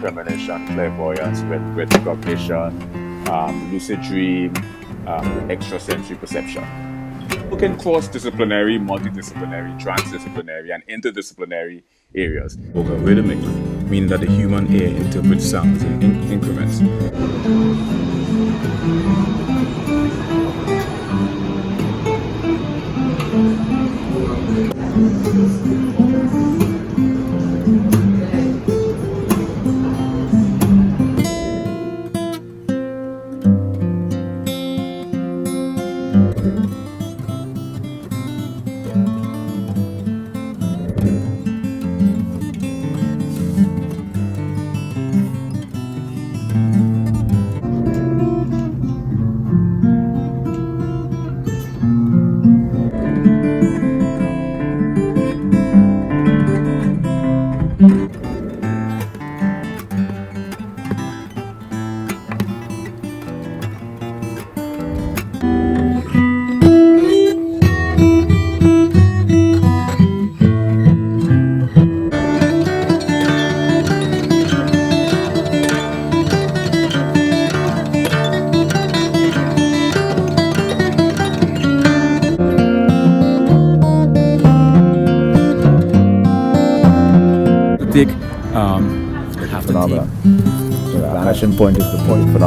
premonition, clairvoyance, retrocognition, lucid dream, extrasensory perception. We can cross-disciplinary, multidisciplinary, transdisciplinary, and interdisciplinary areas. Rhythmic, meaning that the human ear interprets sounds in increments. Have to take Phenomena. The vanishing point is the point phenomena.